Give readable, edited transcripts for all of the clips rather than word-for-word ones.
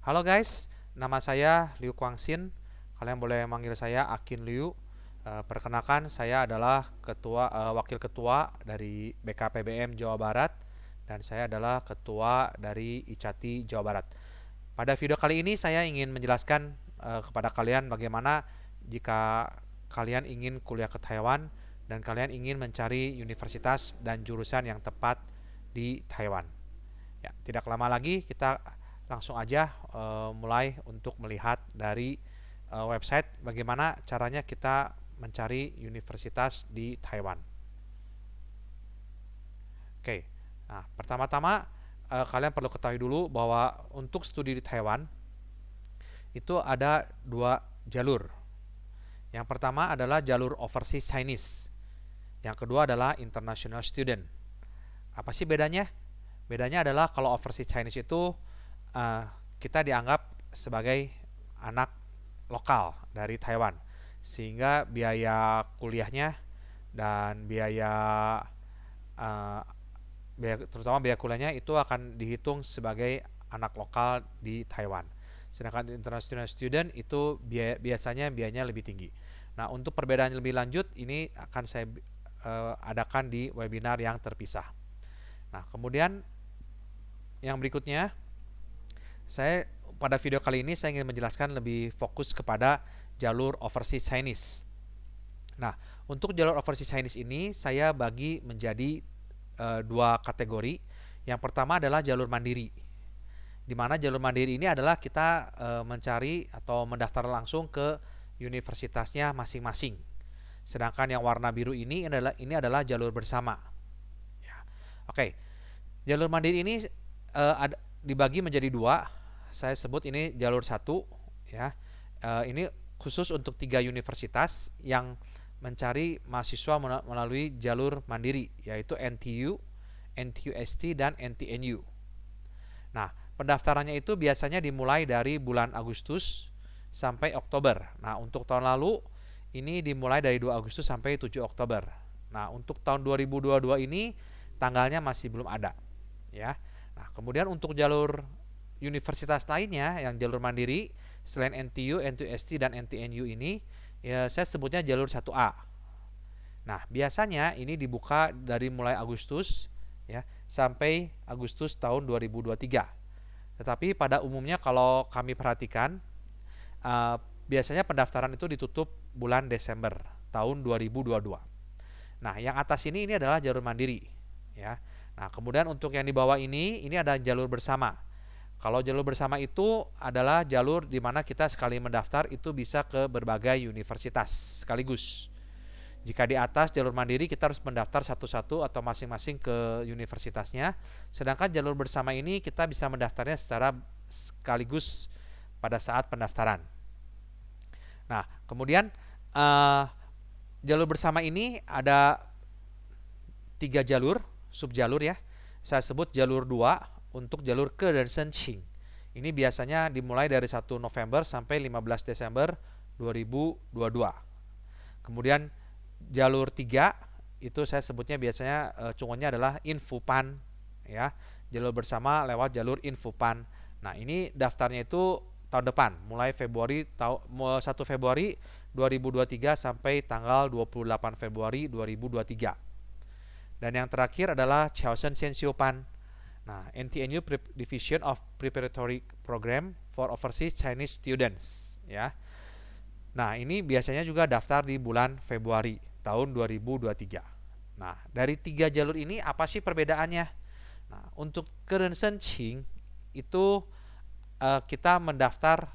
Halo guys, nama saya Liu Guangxin. Kalian boleh manggil saya Akin Liu. Perkenalkan, saya adalah wakil ketua dari BKPBM Jawa Barat dan saya adalah ketua dari ICATI Jawa Barat. Pada video kali ini saya ingin menjelaskan kepada kalian bagaimana jika kalian ingin kuliah ke Taiwan dan kalian ingin mencari universitas dan jurusan yang tepat di Taiwan. Ya, tidak lama lagi kita langsung aja mulai untuk melihat dari website bagaimana caranya kita mencari universitas di Taiwan. Oke. Nah, pertama-tama kalian perlu ketahui dulu bahwa untuk studi di Taiwan itu ada dua jalur. Yang pertama adalah jalur overseas Chinese. Yang kedua adalah international student. Apa sih bedanya? Bedanya adalah kalau overseas Chinese itu uh, kita dianggap sebagai anak lokal dari Taiwan, sehingga biaya kuliahnya dan uh, terutama biaya kuliahnya itu akan dihitung sebagai anak lokal di Taiwan. Sedangkan international student itu biasanya biayanya lebih tinggi. Nah, untuk perbedaan lebih lanjut ini akan saya adakan di webinar yang terpisah. Nah, kemudian yang berikutnya, saya pada video kali ini saya ingin menjelaskan lebih fokus kepada jalur overseas Chinese. Nah, untuk jalur overseas Chinese ini saya bagi menjadi dua kategori. Yang pertama adalah jalur mandiri, di mana jalur mandiri ini adalah kita mencari atau mendaftar langsung ke universitasnya masing-masing. Sedangkan yang warna biru ini adalah jalur bersama. Ya. Oke, jalur mandiri ini dibagi menjadi dua. Saya sebut ini jalur satu, ya. Ini khusus untuk 3 universitas yang mencari mahasiswa melalui jalur mandiri, yaitu NTU, NTUST, dan NTNU. Nah, pendaftarannya itu biasanya dimulai dari bulan Agustus sampai Oktober. Nah, untuk tahun lalu ini dimulai dari 2 Agustus sampai 7 Oktober. Nah, untuk tahun 2022 ini tanggalnya masih belum ada, ya. Nah, kemudian untuk jalur universitas lainnya yang jalur mandiri selain NTU, NTUST, dan NTNU ini, ya saya sebutnya jalur 1A. Nah, biasanya ini dibuka dari mulai Agustus, ya, sampai Agustus tahun 2023. Tetapi pada umumnya kalau kami perhatikan, uh, biasanya pendaftaran itu ditutup bulan Desember tahun 2022. Nah, yang atas ini adalah jalur mandiri, ya. Nah, kemudian untuk yang di bawah ini ada jalur bersama. Kalau jalur bersama itu adalah jalur di mana kita sekali mendaftar itu bisa ke berbagai universitas sekaligus. Jika di atas jalur mandiri kita harus mendaftar satu-satu atau masing-masing ke universitasnya. Sedangkan jalur bersama ini kita bisa mendaftarnya secara sekaligus pada saat pendaftaran. Nah, kemudian jalur bersama ini ada 3 jalur, subjalur ya. Saya sebut jalur 2 untuk jalur ke dan senching. Ini biasanya dimulai dari 1 November sampai 15 Desember 2022. Kemudian jalur 3 itu saya sebutnya biasanya cungunnya adalah Infopan, ya. Jalur bersama lewat jalur Infopan. Nah, ini daftarnya itu tahun depan, mulai 1 Februari 2023 sampai tanggal 28 Februari 2023. Dan yang terakhir adalah Chaosen Sensiopan. Nah, NTNU Division of Preparatory Program for Overseas Chinese Students, ya. Nah, ini biasanya juga daftar di bulan Februari tahun 2023. Nah, dari 3 jalur ini apa sih perbedaannya? Nah, untuk current senching itu kita mendaftar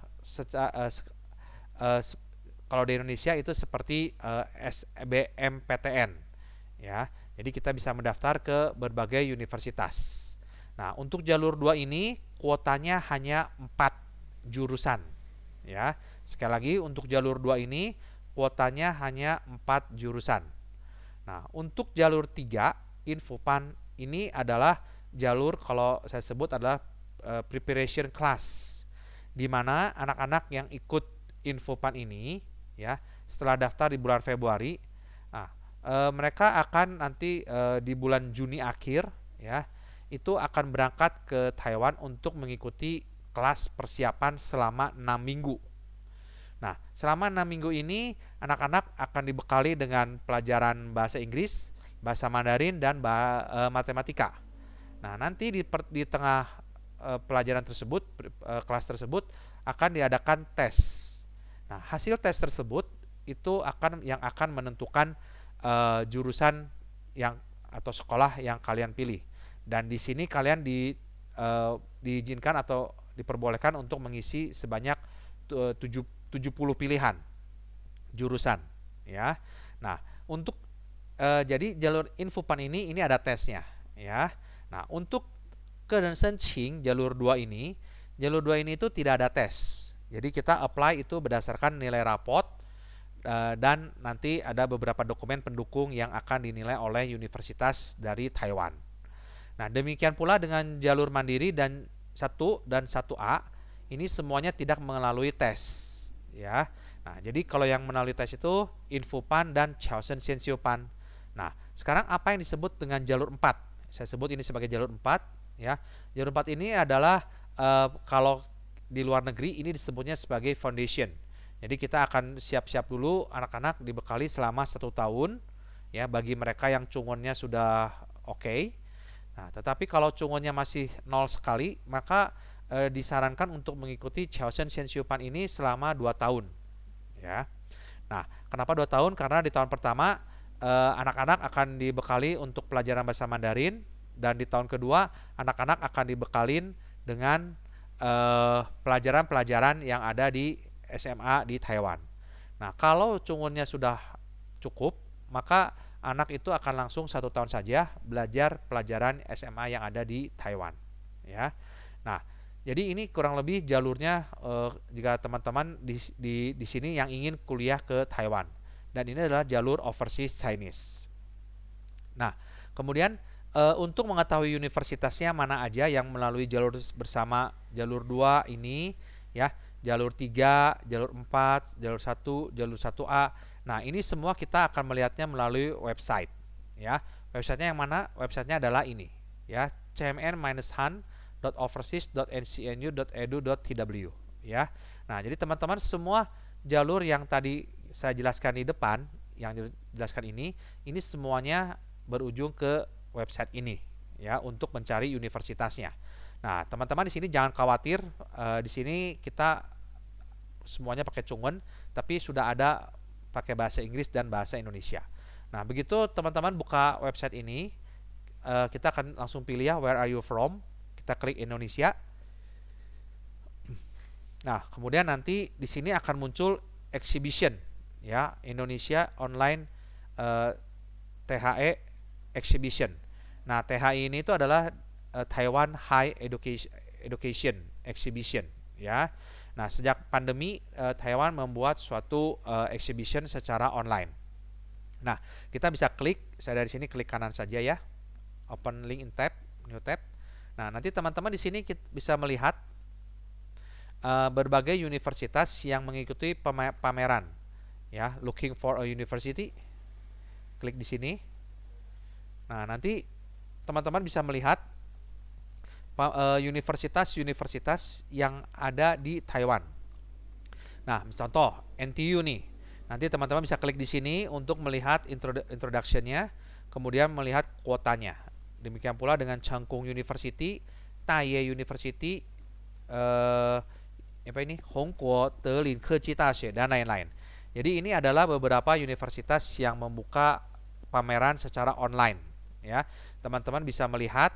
kalau di Indonesia itu seperti SBMPTN, ya. Jadi kita bisa mendaftar ke berbagai universitas. Nah, untuk jalur 2 ini kuotanya hanya 4 jurusan, ya. Sekali lagi, untuk jalur 2 ini kuotanya hanya 4 jurusan. Nah, untuk jalur 3 Infopan ini adalah jalur, kalau saya sebut adalah preparation class, di mana anak-anak yang ikut Infopan ini, ya, setelah daftar di bulan Februari, nah, mereka akan nanti di bulan Juni akhir, ya, itu akan berangkat ke Taiwan untuk mengikuti kelas persiapan selama 6 minggu. Nah, selama 6 minggu ini anak-anak akan dibekali dengan pelajaran bahasa Inggris, bahasa Mandarin, dan matematika. Nah, nanti di tengah pelajaran tersebut, kelas tersebut akan diadakan tes. Nah, hasil tes tersebut itu akan menentukan jurusan yang atau sekolah yang kalian pilih. Dan di sini kalian diizinkan atau diperbolehkan untuk mengisi sebanyak 70 pilihan jurusan, ya. Nah, untuk jadi jalur Infopan ini ada tesnya, ya. Nah, untuk Kedensencing jalur 2 ini itu tidak ada tes. Jadi kita apply itu berdasarkan nilai rapot dan nanti ada beberapa dokumen pendukung yang akan dinilai oleh universitas dari Taiwan. Nah, demikian pula dengan jalur mandiri dan 1A ini semuanya tidak melalui tes, ya. Nah, jadi kalau yang melalui tes itu Infopan dan Chaosen Xianxiupan. Nah, sekarang apa yang disebut dengan jalur 4? Saya sebut ini sebagai jalur 4, ya. Jalur 4 ini adalah kalau di luar negeri ini disebutnya sebagai foundation. Jadi kita akan siap-siap dulu, anak-anak dibekali selama 1 tahun, ya, bagi mereka yang cungonnya sudah oke. Nah, tetapi kalau cungonnya masih 0 sekali, maka disarankan untuk mengikuti Chaosen Xianxiupan ini selama 2 tahun, ya. Nah, kenapa 2 tahun? Karena di tahun pertama anak-anak akan dibekali untuk pelajaran bahasa Mandarin, dan di tahun kedua anak-anak akan dibekalin dengan pelajaran-pelajaran yang ada di SMA di Taiwan. Nah, kalau cungunnya sudah cukup, maka anak itu akan langsung 1 tahun saja belajar pelajaran SMA yang ada di Taiwan, ya. Nah, jadi ini kurang lebih jalurnya jika teman-teman di sini yang ingin kuliah ke Taiwan. Dan ini adalah jalur Overseas Chinese. Nah, kemudian untuk mengetahui universitasnya mana aja yang melalui jalur bersama jalur 2 ini, ya, jalur 3, jalur 4, jalur 1, jalur 1A. Nah, ini semua kita akan melihatnya melalui website, ya. Websitenya yang mana? Websitenya adalah ini, ya, cmn-han.overseas.ncnu.edu.tw, ya. Nah, jadi teman-teman semua jalur yang tadi saya jelaskan di depan, yang dijelaskan ini semuanya berujung ke website ini, ya, untuk mencari universitasnya. Nah, teman-teman di sini jangan khawatir, di sini kita semuanya pakai Cungun, tapi sudah ada pakai bahasa Inggris dan bahasa Indonesia. Nah, begitu teman-teman buka website ini, kita akan langsung pilih, ya, where are you from? Kita klik Indonesia. Nah, kemudian nanti di sini akan muncul exhibition, ya, Indonesia Online THE Exhibition. Nah, THE ini itu adalah Taiwan High Education Exhibition, ya. Nah, sejak pandemi Taiwan membuat suatu exhibition secara online. Nah, kita bisa klik, saya dari sini klik kanan saja, ya. Open link in tab, new tab. Nah, nanti teman-teman di sini bisa melihat berbagai universitas yang mengikuti pameran, ya. Looking for a university, klik di sini. Nah, nanti teman-teman bisa melihat universitas-universitas yang ada di Taiwan. Nah, contoh NTU nih. Nanti teman-teman bisa klik di sini untuk melihat introduction-nya, kemudian melihat kuotanya. Demikian pula dengan Changkung University, Taiyue University, Hongguo Delin Keji Daxue, dan lain-lain. Jadi ini adalah beberapa universitas yang membuka pameran secara online, ya. Teman-teman bisa melihat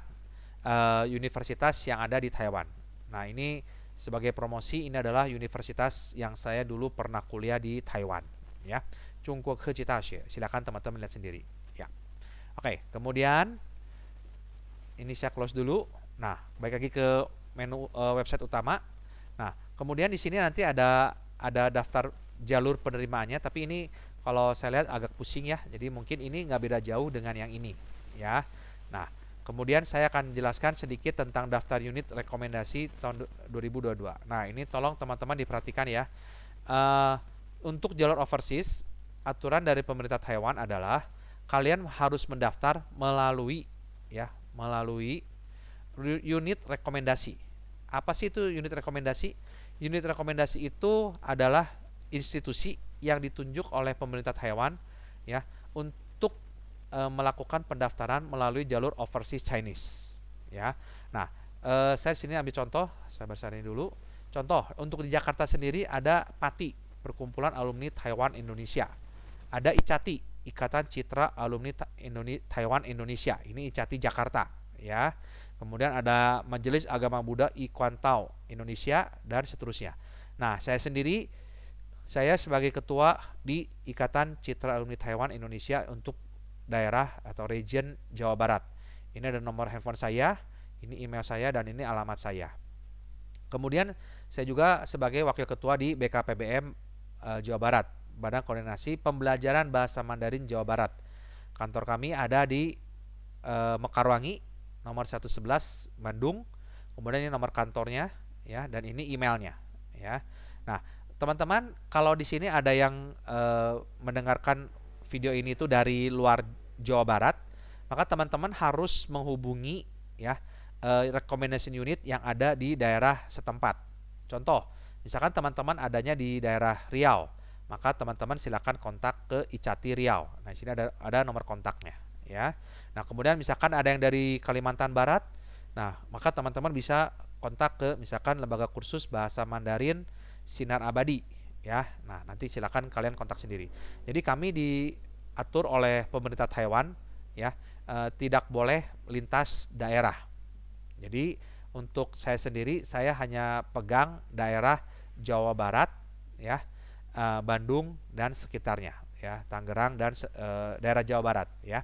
universitas yang ada di Taiwan. Nah, ini sebagai promosi, ini adalah universitas yang saya dulu pernah kuliah di Taiwan, ya. Chungguo Keji Daxue. Silakan teman-teman lihat sendiri, ya. Oke, kemudian ini saya close dulu. Nah, balik lagi ke menu website utama. Nah, kemudian di sini nanti ada daftar jalur penerimaannya, tapi ini kalau saya lihat agak pusing, ya. Jadi mungkin ini nggak beda jauh dengan yang ini, ya. Nah, kemudian saya akan jelaskan sedikit tentang daftar unit rekomendasi tahun 2022. Nah, ini tolong teman-teman diperhatikan, ya. Untuk jalur overseas, aturan dari pemerintah Taiwan adalah kalian harus mendaftar melalui unit rekomendasi Apa sih itu unit rekomendasi? Unit rekomendasi itu adalah institusi yang ditunjuk oleh pemerintah Taiwan ya untuk melakukan pendaftaran melalui jalur overseas Chinese ya. Nah, saya sini ambil contoh, saya besarin dulu. Contoh, untuk di Jakarta sendiri ada PATI, Perkumpulan Alumni Taiwan Indonesia. Ada ICATI, Ikatan Citra Alumni Taiwan Indonesia. Ini ICATI Jakarta, ya. Kemudian ada Majelis Agama Buddha I Kuantau Indonesia dan seterusnya. Nah, saya sebagai ketua di Ikatan Citra Alumni Taiwan Indonesia untuk daerah atau region Jawa Barat. Ini ada nomor handphone saya, ini email saya, dan ini alamat saya. Kemudian saya juga sebagai wakil ketua di BKPBM Jawa Barat, Badan Koordinasi Pembelajaran Bahasa Mandarin Jawa Barat. Kantor kami ada di Mekarwangi, nomor 111 Bandung. Kemudian ini nomor kantornya ya, dan ini emailnya ya. Nah, teman-teman, kalau di sini ada yang mendengarkan video ini itu dari luar Jawa Barat, maka teman-teman harus menghubungi ya recommendation unit yang ada di daerah setempat. Contoh, misalkan teman-teman adanya di daerah Riau, maka teman-teman silakan kontak ke ICATI Riau. Nah, di sini ada nomor kontaknya ya. Nah, kemudian misalkan ada yang dari Kalimantan Barat, nah, maka teman-teman bisa kontak ke misalkan Lembaga Kursus Bahasa Mandarin Sinar Abadi ya. Nah, nanti silakan kalian kontak sendiri. Jadi kami diatur oleh pemerintah Taiwan ya, tidak boleh lintas daerah. Jadi untuk saya sendiri, saya hanya pegang daerah Jawa Barat ya, Bandung dan sekitarnya ya, Tangerang dan daerah Jawa Barat ya.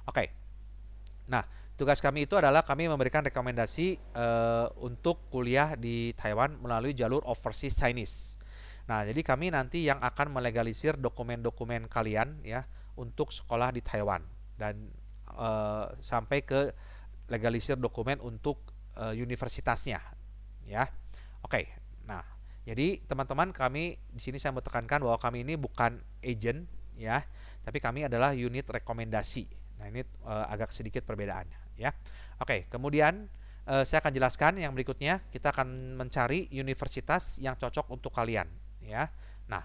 Oke. Nah, tugas kami itu adalah kami memberikan rekomendasi untuk kuliah di Taiwan melalui jalur overseas Chinese. Nah, jadi kami nanti yang akan melegalisir dokumen-dokumen kalian ya untuk sekolah di Taiwan, dan sampai ke legalisir dokumen untuk universitasnya ya. Oke. Nah, jadi teman-teman, kami di sini saya mau tekankan bahwa kami ini bukan agent ya, tapi kami adalah unit rekomendasi. Nah, ini agak sedikit perbedaannya ya. Oke, kemudian saya akan jelaskan yang berikutnya. Kita akan mencari universitas yang cocok untuk kalian ya. Nah,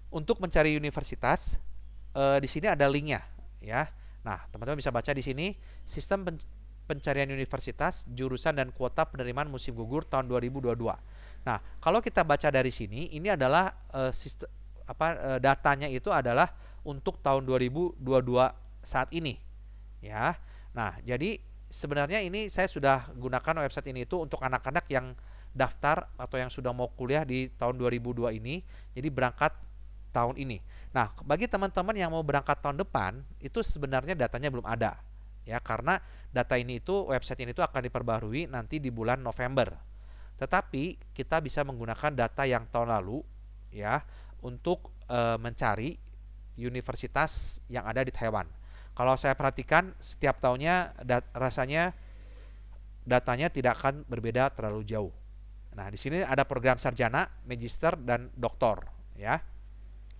untuk mencari universitas di sini ada linknya ya. Nah, teman-teman bisa baca di sini sistem pencarian universitas, jurusan dan kuota penerimaan musim gugur tahun 2022. Nah, kalau kita baca dari sini, ini adalah datanya itu adalah untuk tahun 2022 saat ini ya. Nah, jadi sebenarnya ini saya sudah gunakan website ini itu untuk anak-anak yang daftar atau yang sudah mau kuliah di tahun 2002 ini, jadi berangkat tahun ini. Nah, bagi teman-teman yang mau berangkat tahun depan, itu sebenarnya datanya belum ada ya, karena data ini itu, website ini itu akan diperbarui nanti di bulan November. Tetapi kita bisa menggunakan data yang tahun lalu ya untuk mencari universitas yang ada di Taiwan. Kalau saya perhatikan setiap tahunnya rasanya datanya tidak akan berbeda terlalu jauh. Nah, di sini ada program sarjana, magister dan doktor ya.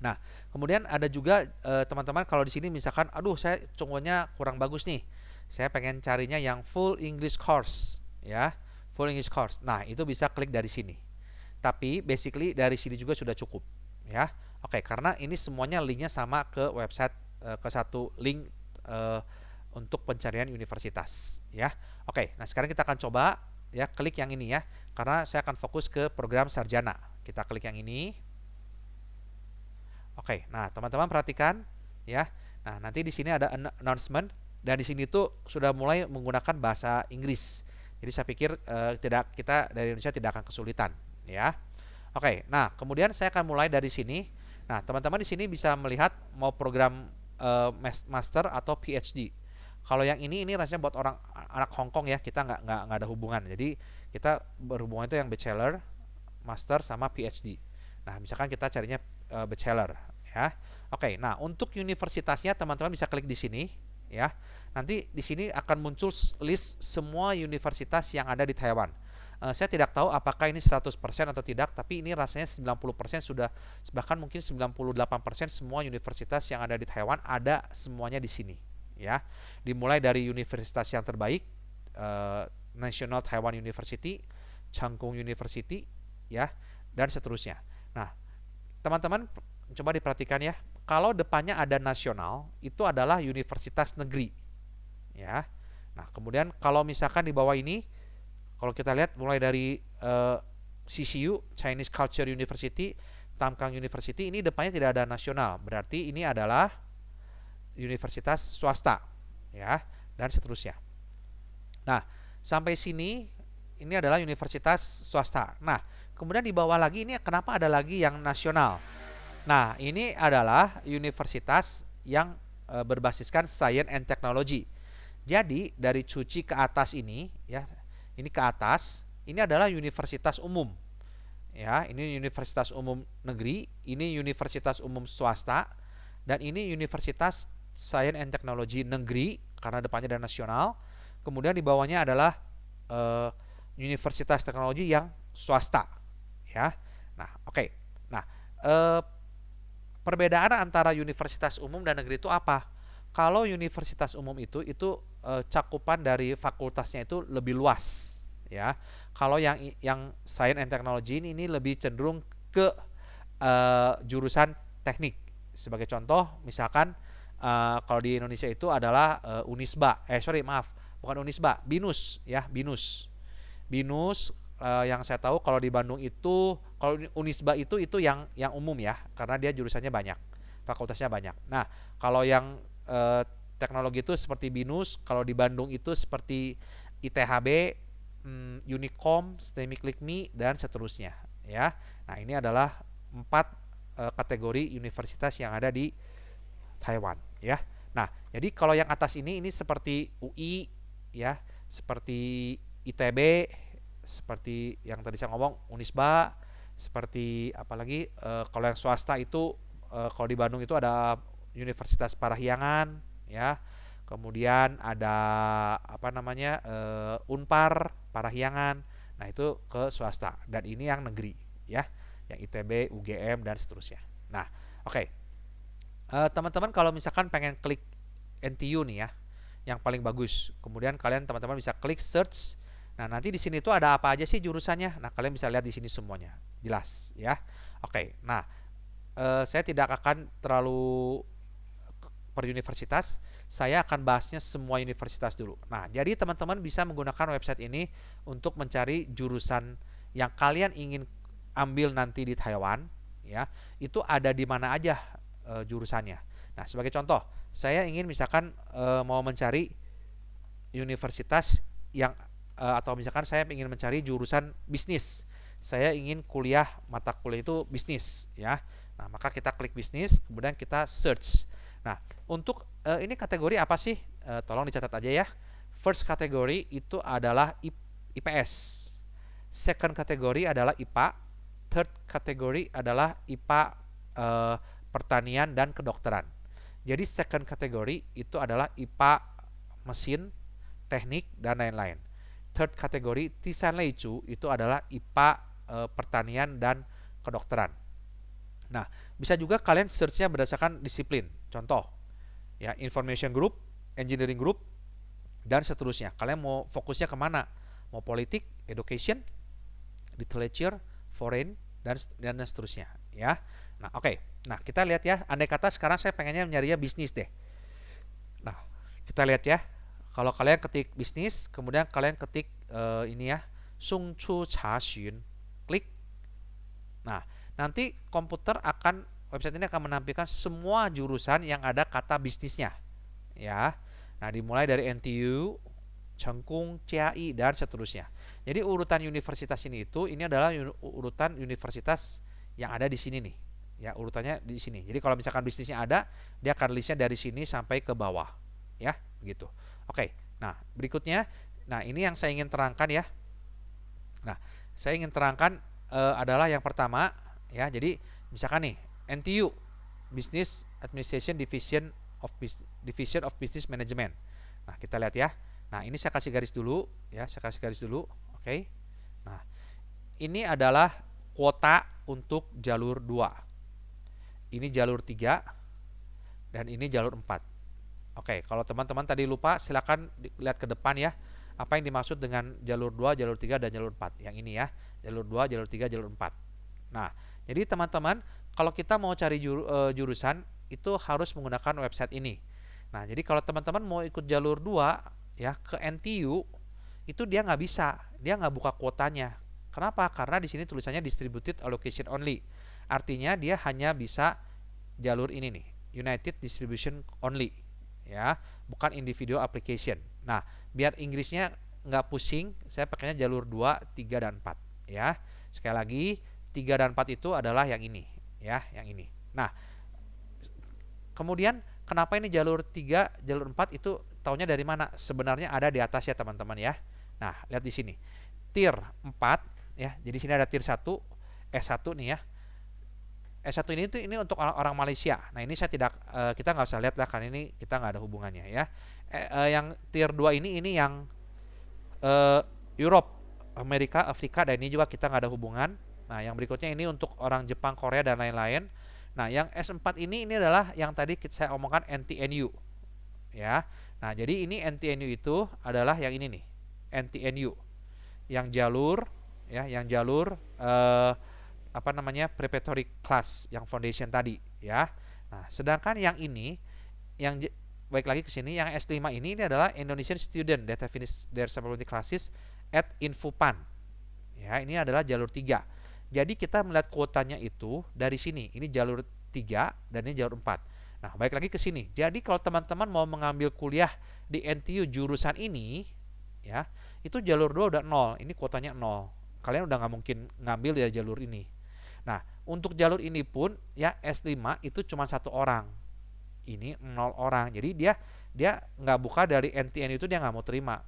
Nah, kemudian ada juga teman-teman, kalau di sini misalkan aduh saya cunggunya kurang bagus nih, saya pengen carinya yang full English course ya, full English course. Nah, itu bisa klik dari sini. Tapi basically dari sini juga sudah cukup ya. Oke, karena ini semuanya linknya sama ke website, ke satu link untuk pencarian universitas ya. Oke, nah sekarang kita akan coba ya klik yang ini ya, karena saya akan fokus ke program sarjana. Kita klik yang ini. Oke, nah teman-teman perhatikan ya. Nah, nanti di sini ada announcement, dan di sini tuh sudah mulai menggunakan bahasa Inggris. Jadi saya pikir kita dari Indonesia tidak akan kesulitan ya. Oke, nah kemudian saya akan mulai dari sini. Nah, teman-teman di sini bisa melihat mau program master atau PhD. Kalau yang ini rasanya buat orang anak Hong Kong ya, kita nggak ada hubungan. Jadi kita berhubungan itu yang bachelor, master sama PhD. Nah, misalkan kita carinya bachelor ya. Oke, nah untuk universitasnya teman-teman bisa klik di sini ya. Nanti di sini akan muncul list semua universitas yang ada di Taiwan. Saya tidak tahu apakah ini 100% atau tidak, tapi ini rasanya 90% sudah, bahkan mungkin 98% semua universitas yang ada di Taiwan ada semuanya di sini ya. Dimulai dari universitas yang terbaik, National Taiwan University, Changkung University, ya, dan seterusnya. Nah, teman-teman coba diperhatikan ya. Kalau depannya ada nasional, itu adalah universitas negeri, ya. Nah, kemudian kalau misalkan di bawah ini, kalau kita lihat mulai dari CCU, Chinese Culture University, Tamkang University, ini depannya tidak ada nasional. Berarti ini adalah universitas swasta, ya, dan seterusnya. Nah, sampai sini ini adalah universitas swasta. Nah, kemudian di bawah lagi ini kenapa ada lagi yang nasional? Nah, ini adalah universitas yang berbasiskan science and technology. Jadi dari cuci ke atas ini, ya, ini ke atas, ini adalah universitas umum. Ya, ini universitas umum negeri, ini universitas umum swasta, dan ini universitas science and technology negeri karena depannya ada nasional. Kemudian di bawahnya adalah universitas teknologi yang swasta, ya. Nah, oke. Nah, perbedaan antara universitas umum dan negeri itu apa? Kalau universitas umum itu cakupan dari fakultasnya itu lebih luas, ya. Kalau yang science and technology ini lebih cenderung ke jurusan teknik. Sebagai contoh, misalkan kalau di Indonesia itu adalah Unisba, bukan Unisba, BINUS, ya, BINUS. Yang saya tahu kalau di Bandung itu, kalau Unisba itu yang umum, ya, karena dia jurusannya banyak, fakultasnya banyak. Nah, kalau yang teknologi itu seperti BINUS, kalau di Bandung itu seperti ITHB, Unicom, STEMIC LIKMI, dan seterusnya, ya. Nah, ini adalah 4 kategori universitas yang ada di Taiwan, ya. Nah, jadi kalau yang atas ini seperti UI, ya, seperti ITB, seperti yang tadi saya ngomong Unisba, seperti apalagi kalau yang swasta itu kalau di Bandung itu ada Universitas Parahyangan, ya. Kemudian ada Unpar Parahyangan. Nah, itu ke swasta, dan ini yang negeri, ya, yang ITB, UGM, dan seterusnya. Nah, oke. Teman-teman kalau misalkan pengen klik NTU nih, ya, yang paling bagus, kemudian kalian teman-teman bisa klik search. Nah, nanti di sini tuh ada apa aja sih jurusannya. Nah, kalian bisa lihat di sini semuanya, jelas, ya. Oke. Nah, saya tidak akan terlalu per universitas, saya akan bahasnya semua universitas dulu. Nah, jadi teman-teman bisa menggunakan website ini untuk mencari jurusan yang kalian ingin ambil nanti di Taiwan, ya. Itu ada di mana aja jurusannya. Nah, sebagai contoh, saya ingin misalkan mau mencari universitas yang atau misalkan saya ingin mencari jurusan bisnis. Saya ingin kuliah, mata kuliah itu bisnis, ya. Nah, maka kita klik bisnis, kemudian kita search. Nah, untuk ini kategori apa sih? Tolong dicatat aja, ya. First kategori itu adalah IPS. Second kategori adalah IPA. Third kategori adalah IPA pertanian dan kedokteran. Jadi second kategori itu adalah IPA mesin, teknik, dan lain-lain. Third kategori Tisan Leicu itu adalah IPA pertanian dan kedokteran. Nah, bisa juga kalian search-nya berdasarkan disiplin. Contoh, ya, information group, engineering group, dan seterusnya. Kalian mau fokusnya kemana? Mau politik, education, literature, foreign, dan seterusnya, ya. Nah, oke. Nah, kita lihat, ya. Andai kata sekarang saya pengennya nyarinya bisnis deh. Nah, kita lihat, ya. Kalau kalian ketik bisnis, kemudian kalian ketik ini, ya, Sung Chu Cha Xun, klik. Nah, nanti website ini akan menampilkan semua jurusan yang ada kata bisnisnya, ya. Nah, dimulai dari NTU, Chengkung, CAI, dan seterusnya. Jadi urutan universitas ini adalah urutan universitas yang ada di sini nih, ya, urutannya di sini. Jadi kalau misalkan bisnisnya ada, dia akan listnya dari sini sampai ke bawah, ya, begitu. Oke. Nah, berikutnya, nah, ini yang saya ingin terangkan, ya. Nah, saya ingin terangkan adalah yang pertama, ya. Jadi misalkan nih NTU, Business Administration Division of Business Management. Nah, kita lihat, ya. Nah, ini saya kasih garis dulu, ya, Oke. Nah, ini adalah kuota untuk jalur 2. Ini jalur 3 dan ini jalur 4. Oke, kalau teman-teman tadi lupa, silakan lihat ke depan, ya. apa yang dimaksud dengan jalur 2, jalur 3 dan jalur 4. Yang ini ya, jalur 2, jalur 3, jalur 4. Nah, jadi teman-teman, kalau kita mau cari jurusan itu harus menggunakan website ini. Nah, jadi kalau teman-teman mau ikut jalur 2 ya ke NTU, itu dia nggak bisa, dia nggak buka kuotanya. Kenapa? Karena di sini tulisannya distributed allocation only. Artinya dia hanya bisa jalur ini nih, United Distribution Only, ya, bukan individual application. Nah, biar Inggrisnya nggak pusing, saya pakainya jalur 2, 3 dan 4, ya. Sekali lagi, 3 dan 4 itu adalah yang ini, ya, yang ini. Nah, kemudian kenapa ini jalur 3, jalur 4 itu taunya dari mana? Sebenarnya ada di atas ya, teman-teman ya. Nah, lihat di sini. Tier 4 ya. Jadi sini ada tier 1, S1 nih ya. S1 ini untuk orang Malaysia. Nah, ini saya tidak kita nggak usah lihat lah karena ini kita nggak ada hubungannya ya. Yang tier 2 ini yang Europe, Amerika, Afrika, dan ini juga kita nggak ada hubungan. Nah, yang berikutnya ini untuk orang Jepang, Korea dan lain-lain. Nah, yang S4 ini adalah yang tadi saya omongkan NTNU ya. Nah, jadi ini NTNU itu adalah yang ini nih, NTNU yang jalur ya, yang jalur apa namanya, preparatory class yang foundation tadi ya. Nah, sedangkan yang ini yang baik lagi ke sini yang S5 ini adalah Indonesian student that have finished their supplementary classes at Infopan. Ya, ini adalah jalur 3. Jadi kita melihat kuotanya itu dari sini. Ini jalur 3 dan ini jalur 4. Nah, baik lagi ke sini. Jadi kalau teman-teman mau mengambil kuliah di NTU jurusan ini ya, itu jalur 2 udah 0. Ini kuotanya 0. Kalian udah nggak mungkin ngambil dari jalur ini. Nah, untuk jalur ini pun ya S5 itu cuma 1 orang. Ini 0 orang. Jadi dia nggak buka dari NTN itu, dia nggak mau terima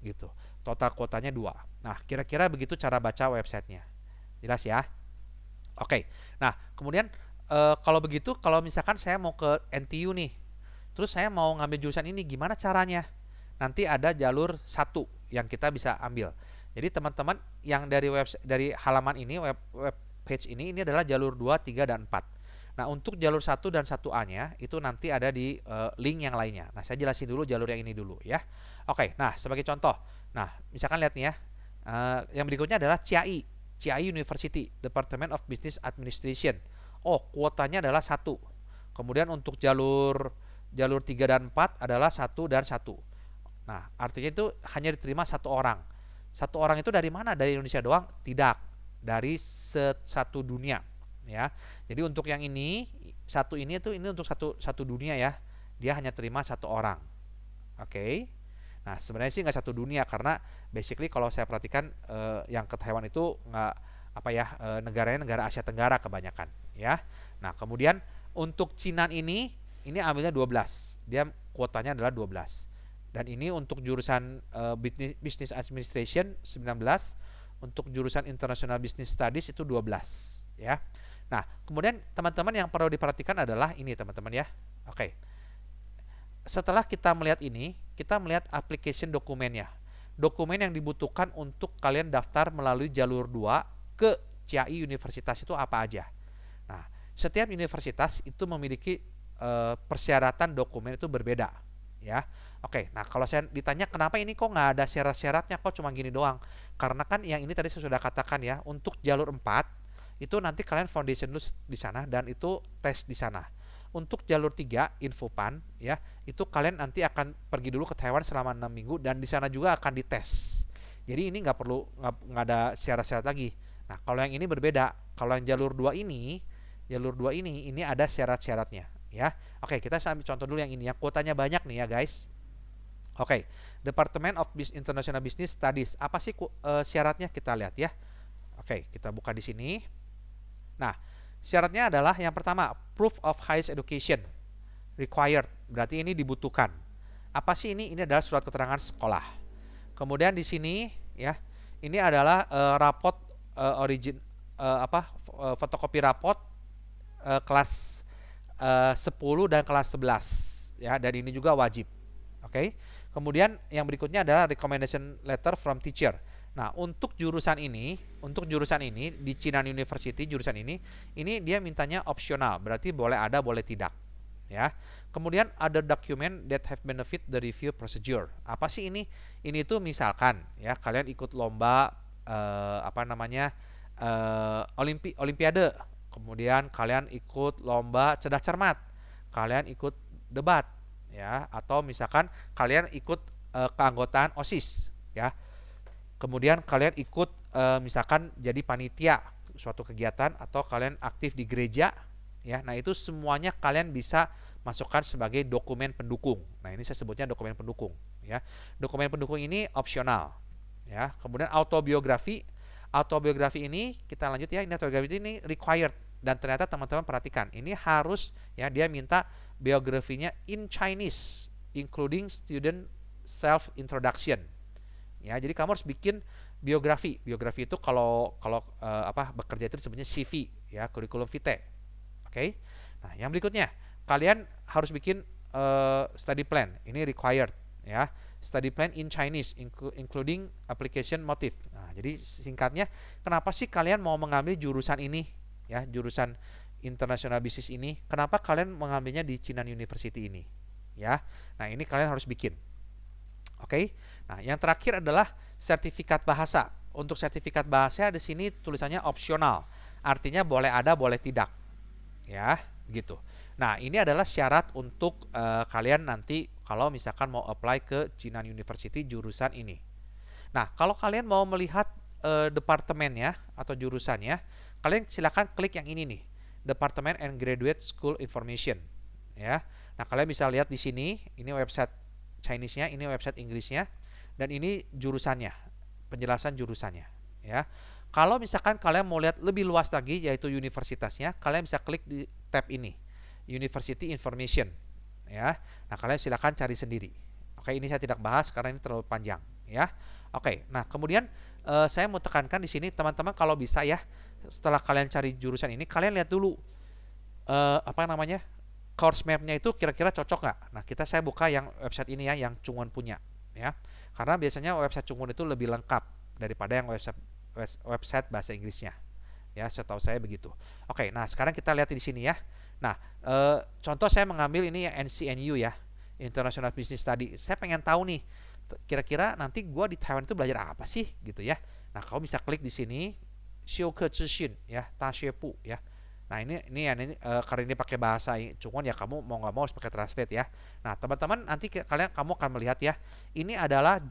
gitu. Total kuotanya 2. Nah, kira-kira begitu cara baca websitenya. Jelas ya? Oke. Nah, kemudian kalau begitu, kalau misalkan saya mau ke NTU nih, terus saya mau ngambil jurusan ini, gimana caranya? Nanti ada jalur 1 yang kita bisa ambil. Jadi teman-teman yang dari website, dari halaman ini, web page ini adalah jalur 2, 3 dan 4. Nah, untuk jalur 1 dan 1A-nya itu nanti ada di link yang lainnya. Nah, saya jelasin dulu jalur yang ini dulu ya. Oke, nah sebagai contoh. Nah, misalkan lihat nih ya. Yang berikutnya adalah CAI, CAI University, Department of Business Administration. Oh, kuotanya adalah 1. Kemudian untuk jalur 3 dan 4 adalah 1 dan 1. Nah, artinya itu hanya diterima 1 orang. 1 orang itu dari mana? Dari Indonesia doang? Tidak. Dari satu dunia ya. Jadi untuk yang ini untuk satu dunia ya. Dia hanya terima 1 orang. Oke. Nah, sebenarnya sih nggak 1 dunia karena basically kalau saya perhatikan yang ke Taiwan itu nggak apa ya, negaranya negara Asia Tenggara kebanyakan ya. Nah, kemudian untuk Cina ini ambilnya 12. Dia kuotanya adalah 12. Dan ini untuk jurusan Business Administration 19, untuk jurusan International Business Studies itu 12 ya. Nah, kemudian teman-teman yang perlu diperhatikan adalah ini teman-teman ya. Oke. Setelah kita melihat ini, kita melihat application dokumennya. Dokumen yang dibutuhkan untuk kalian daftar melalui jalur 2 ke CAI Universitas itu apa aja. Nah, setiap universitas itu memiliki persyaratan dokumen itu berbeda ya. Oke, nah kalau saya ditanya kenapa ini kok nggak ada syarat-syaratnya, kok cuma gini doang? Karena kan yang ini tadi saya sudah katakan ya, untuk jalur 4 itu nanti kalian foundation dulu di sana dan itu tes di sana. Untuk jalur 3 Infopan ya, itu kalian nanti akan pergi dulu ke Taiwan selama 6 minggu dan di sana juga akan dites. Jadi ini nggak ada syarat-syarat lagi. Nah, kalau yang ini berbeda. Kalau yang jalur 2 ini ada syarat-syaratnya ya. Oke, kita ambil contoh dulu yang ini yang kuotanya banyak nih ya guys. Oke, Department of International Business Studies. Apa sih syaratnya? Kita lihat ya. Oke, kita buka di sini. Nah, syaratnya adalah yang pertama, proof of highest education required. Berarti ini dibutuhkan. Apa sih ini? Ini adalah surat keterangan sekolah. Kemudian di sini ya, ini adalah rapot fotokopi rapot kelas 10 dan kelas 11 ya, dan ini juga wajib. Oke. Kemudian yang berikutnya adalah recommendation letter from teacher. Nah, untuk jurusan ini di Chinan University jurusan ini dia mintanya opsional, berarti boleh ada boleh tidak ya. Kemudian ada document that have benefit the review procedure. Apa sih ini? Ini tuh misalkan ya kalian ikut lomba apa namanya olimpiade, kemudian kalian ikut lomba cerdas cermat, kalian ikut debat, ya, atau misalkan kalian ikut keanggotaan OSIS, ya. Kemudian kalian ikut misalkan jadi panitia suatu kegiatan atau kalian aktif di gereja, ya. Nah, itu semuanya kalian bisa masukkan sebagai dokumen pendukung. Nah, ini saya sebutnya dokumen pendukung, ya. Dokumen pendukung ini opsional, ya. Kemudian autobiografi. Autobiografi ini kita lanjut ya. Ini autobiografi ini required, dan ternyata teman-teman perhatikan, ini harus, ya, dia minta biografinya in Chinese including student self introduction. Ya, jadi kamu harus bikin biografi. Biografi itu kalau bekerja itu disebutnya CV, ya, curriculum vitae. Oke. Nah, yang berikutnya, kalian harus bikin study plan. Ini required, ya. Study plan in Chinese including application motive. Nah, jadi singkatnya, kenapa sih kalian mau mengambil jurusan ini, ya, jurusan international business ini? Kenapa kalian mengambilnya di Chinan University ini, ya? Nah, ini kalian harus bikin. Oke. Nah, yang terakhir adalah sertifikat bahasa. Untuk sertifikat bahasa di sini tulisannya opsional. Artinya boleh ada, boleh tidak. Ya, gitu. Nah, ini adalah syarat untuk kalian nanti kalau misalkan mau apply ke Chinan University jurusan ini. Nah, kalau kalian mau melihat departemennya atau jurusannya, kalian silakan klik yang ini nih, Department and Graduate School Information, ya. Nah, kalian bisa lihat di sini, ini website Chinese-nya, ini website Inggrisnya, dan ini jurusannya, penjelasan jurusannya, ya. Kalau misalkan kalian mau lihat lebih luas lagi, yaitu universitasnya, kalian bisa klik di tab ini, University Information, ya. Nah, kalian silakan cari sendiri. Oke, ini saya tidak bahas karena ini terlalu panjang, ya. Oke, nah kemudian saya mau tekankan di sini, teman-teman, kalau bisa ya, setelah kalian cari jurusan ini, kalian lihat dulu course map-nya itu kira-kira cocok nggak? Nah, saya buka yang website ini ya, yang Chungwon punya, ya. Karena biasanya website Chungwon itu lebih lengkap daripada yang website bahasa Inggrisnya. Ya, setahu saya begitu. Oke, nah sekarang kita lihat di sini ya. Nah, contoh saya mengambil ini yang NCNU ya, International Business Study. Saya pengen tahu nih, kira-kira nanti gua di Taiwan itu belajar apa sih, gitu ya. Nah, kamu bisa klik di sini, Xiuke Zhixin ya, Taxuepu ya. Nah, ini karena ini pakai bahasa Chungwon ya, kamu mau nggak mau harus pakai translate ya. Nah, teman-teman, nanti kamu akan melihat ya, ini adalah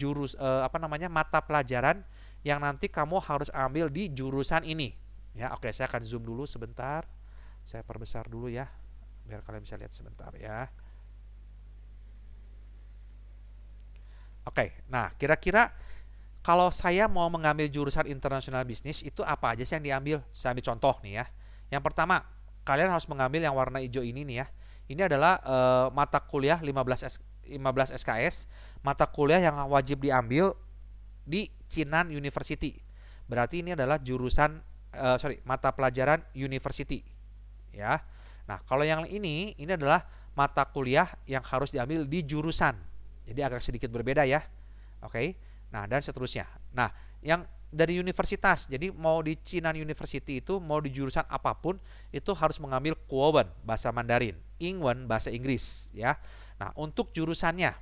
mata pelajaran yang nanti kamu harus ambil di jurusan ini. Ya, oke, saya akan zoom dulu sebentar. Saya perbesar dulu ya, biar kalian bisa lihat sebentar ya. Oke, nah kira-kira kalau saya mau mengambil jurusan international business itu apa aja sih yang diambil? Saya ambil contoh nih ya. Yang pertama, kalian harus mengambil yang warna hijau ini nih ya. Ini adalah mata kuliah 15 SKS, mata kuliah yang wajib diambil di Chinan University. Berarti ini adalah jurusan mata pelajaran university, ya. Nah, kalau yang ini adalah mata kuliah yang harus diambil di jurusan. Jadi agak sedikit berbeda ya. Oke. Nah, dan seterusnya. Nah, yang dari universitas, jadi mau di Chinan University itu, mau di jurusan apapun, itu harus mengambil Kuoben, bahasa Mandarin, Ingwen, bahasa Inggris, ya. Nah, untuk jurusannya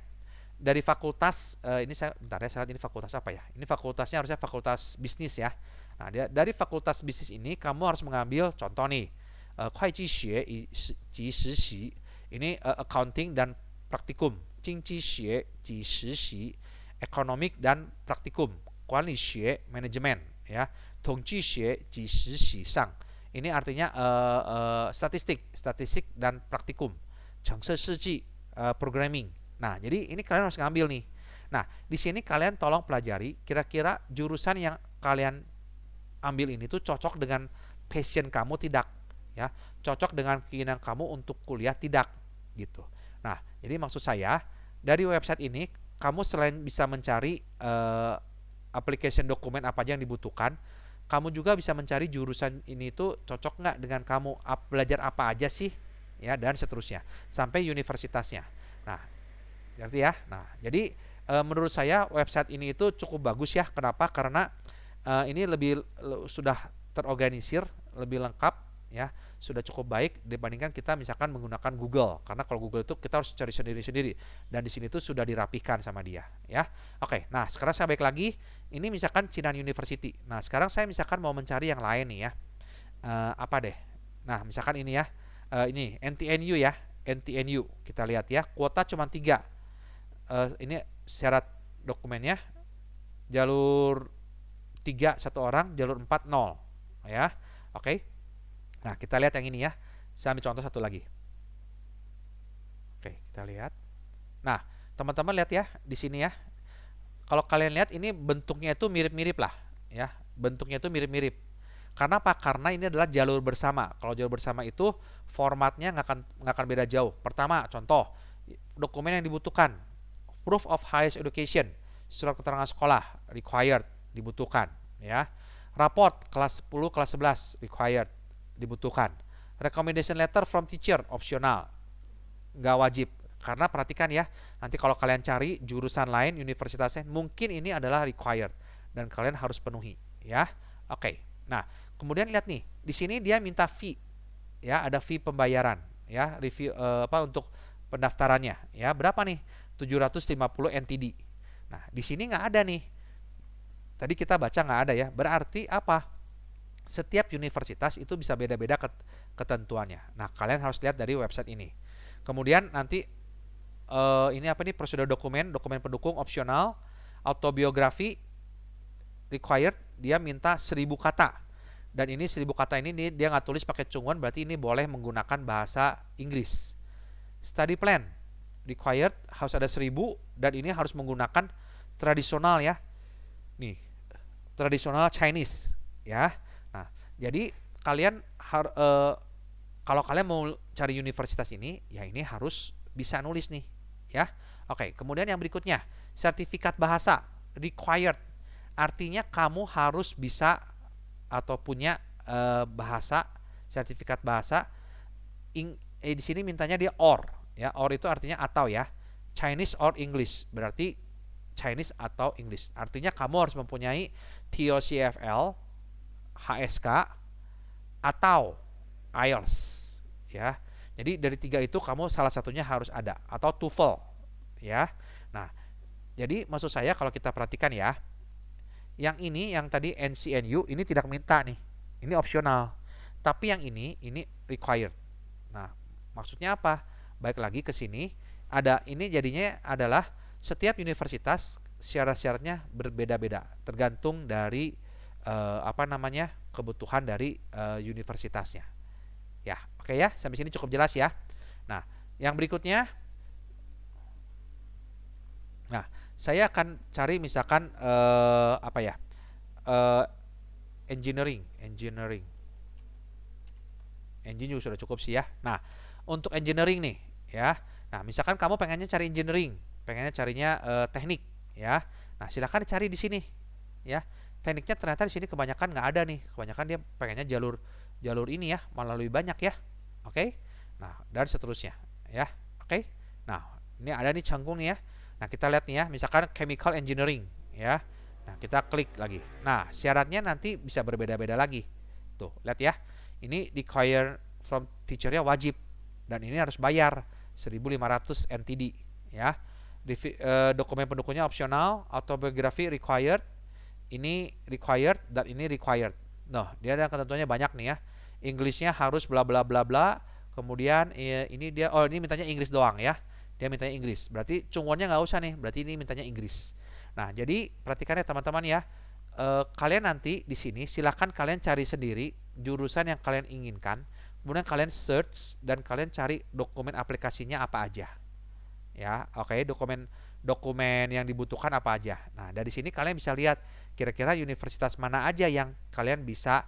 dari fakultas, saya lihat ini fakultas apa ya? Ini fakultasnya harusnya fakultas bisnis ya. Nah, dari fakultas bisnis ini kamu harus mengambil contoh nih, Kuaijixue ji Shixi, ini accounting dan praktikum, Jingjixue ji Shixi, economic dan praktikum, Guanlixue manajemen ya, Dongjixue ji Shixi sang. Ini artinya statistik dan praktikum, Chengse Shiji programming. Nah, jadi ini kalian harus ngambil nih. Nah, di sini kalian tolong pelajari kira-kira jurusan yang kalian ambil ini tuh cocok dengan passion kamu tidak, ya. Cocok dengan keinginan kamu untuk kuliah tidak, gitu. Nah, jadi maksud saya dari website ini kamu selain bisa mencari application dokumen apa aja yang dibutuhkan, kamu juga bisa mencari jurusan ini tuh cocok nggak dengan kamu, belajar apa aja sih, ya, dan seterusnya sampai universitasnya. Nah, ngerti ya? Nah, jadi menurut saya website ini itu cukup bagus ya. Kenapa? Karena ini sudah terorganisir, lebih lengkap ya, sudah cukup baik dibandingkan kita misalkan menggunakan Google, karena kalau Google itu kita harus cari sendiri-sendiri, dan di sini tuh sudah dirapihkan sama dia, ya. Oke, nah sekarang saya balik lagi, ini misalkan Chinan University. Nah sekarang saya misalkan mau mencari yang lain nih ya. Apa deh? Nah misalkan ini ya, ini NTNU ya, NTNU kita lihat ya, kuota cuma 3. Ini syarat dokumennya, jalur 3 1 orang, jalur 4 0 ya. Oke. Nah, kita lihat yang ini ya. Saya ambil contoh satu lagi. Oke, kita lihat. Nah, teman-teman lihat ya di sini ya. Kalau kalian lihat ini bentuknya itu mirip-mirip lah ya. Bentuknya itu mirip-mirip. Karena apa? Karena ini adalah jalur bersama. Kalau jalur bersama itu formatnya nggak akan beda jauh. Pertama, contoh dokumen yang dibutuhkan, proof of highest education, surat keterangan sekolah required, dibutuhkan ya. Raport kelas 10, kelas 11 required, dibutuhkan. Recommendation letter from teacher opsional, nggak wajib. Karena perhatikan ya, nanti kalau kalian cari jurusan lain universitasnya, mungkin ini adalah required dan kalian harus penuhi ya. Oke. Nah, kemudian lihat nih, di sini dia minta fee ya, ada fee pembayaran ya, review untuk pendaftarannya ya. Berapa nih? 750 NTD. Nah, di sini nggak ada nih. Tadi kita baca nggak ada ya. Berarti apa? Setiap universitas itu bisa beda-beda ketentuannya. Nah, kalian harus lihat dari website ini. Kemudian nanti ini apa nih? Prosedur dokumen pendukung opsional, autobiografi required, dia minta 1000 kata. Dan ini 1000 kata ini dia nggak tulis pakai cunguan, berarti ini boleh menggunakan bahasa Inggris. Study plan required harus ada 1000, dan ini harus menggunakan tradisional ya. Nih, tradisional Chinese ya. Nah, jadi kalian kalau kalian mau cari universitas ini, ya ini harus bisa nulis nih ya. Oke, kemudian yang berikutnya, sertifikat bahasa required. Artinya kamu harus bisa atau punya bahasa, sertifikat bahasa. Di sini mintanya dia or ya. Or itu artinya atau ya. Chinese or English, berarti Chinese atau English. Artinya kamu harus mempunyai TOCFL, HSK, atau IELTS ya. Jadi dari 3 itu kamu salah satunya harus ada, atau TOEFL ya. Nah, jadi maksud saya kalau kita perhatikan ya, yang ini yang tadi NCNU ini tidak minta nih. Ini opsional. Tapi yang ini required. Nah, maksudnya apa? Baik lagi ke sini, ada ini jadinya adalah setiap universitas syarat-syaratnya berbeda-beda, tergantung dari kebutuhan dari universitasnya. Ya, oke ya, sampai sini cukup jelas ya. Nah, yang berikutnya, nah saya akan cari misalkan engineering juga sudah cukup sih ya. Nah, untuk engineering nih ya. Nah, misalkan kamu pengennya cari engineering, pengennya carinya teknik ya. Nah, silakan cari di sini ya. Tekniknya ternyata di sini kebanyakan nggak ada nih. Kebanyakan dia pengennya jalur ini ya, malah lebih banyak ya. Oke. Nah, dan seterusnya ya. Oke. Nah, ini ada nih canggung nih ya. Nah, kita lihat nih ya, misalkan chemical engineering ya. Nah, kita klik lagi. Nah, syaratnya nanti bisa berbeda-beda lagi. Tuh, lihat ya. Ini require from teacher-nya wajib, dan ini harus bayar 1.500 NTD ya. Dokumen pendukungnya opsional, autobiografi required, ini required, dan ini required. Nah, dia ada ketentuannya banyak nih ya. Englishnya harus bla bla bla bla. Kemudian ini dia, ini mintanya Inggris doang ya. Dia mintanya Inggris. Berarti cunguannya nggak usah nih. Berarti ini mintanya Inggris. Nah, jadi perhatikan ya teman-teman ya. Kalian nanti di sini silakan kalian cari sendiri jurusan yang kalian inginkan. Kemudian kalian search dan kalian cari dokumen aplikasinya apa aja. Ya, oke, dokumen yang dibutuhkan apa aja. Nah, dari sini kalian bisa lihat kira-kira universitas mana aja yang kalian bisa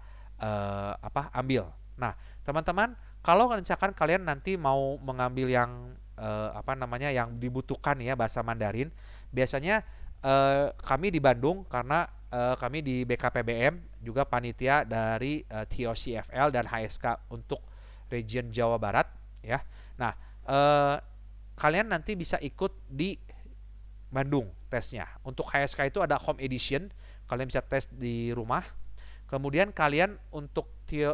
ambil. Nah, teman-teman, kalau misalkan kalian nanti mau mengambil yang yang dibutuhkan ya, bahasa Mandarin, biasanya kami di Bandung, karena kami di BKPBM juga panitia dari TOCFL dan HSK untuk region Jawa Barat ya. Nah, kalian nanti bisa ikut di Bandung tesnya. Untuk HSK itu ada home edition, kalian bisa tes di rumah. Kemudian kalian untuk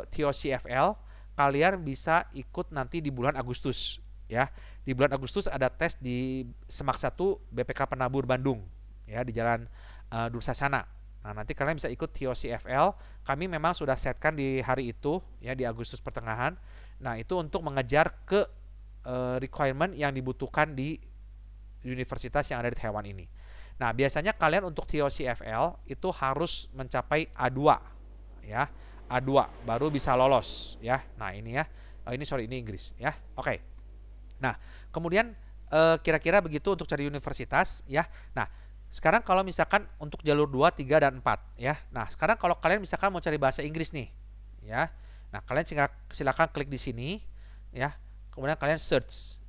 TOCFL, kalian bisa ikut nanti di bulan Agustus ya. Di bulan Agustus ada tes di Semak 1 BPK Penabur Bandung ya, di Jalan Dursasana. Nah, nanti kalian bisa ikut TOCFL. Kami memang sudah setkan di hari itu ya, di Agustus pertengahan. Nah, itu untuk mengejar ke requirement yang dibutuhkan di universitas yang ada di Taiwan ini. Nah, biasanya kalian untuk TOCFL itu harus mencapai A2 ya. A2 baru bisa lolos ya. Nah, ini ya. Ini Inggris ya. Oke. Nah, kemudian kira-kira begitu untuk cari universitas ya. Nah, sekarang kalau misalkan untuk jalur 2, 3 dan 4 ya. Nah, sekarang kalau kalian misalkan mau cari bahasa Inggris nih ya. Nah, kalian silakan klik di sini ya. Kemudian kalian search.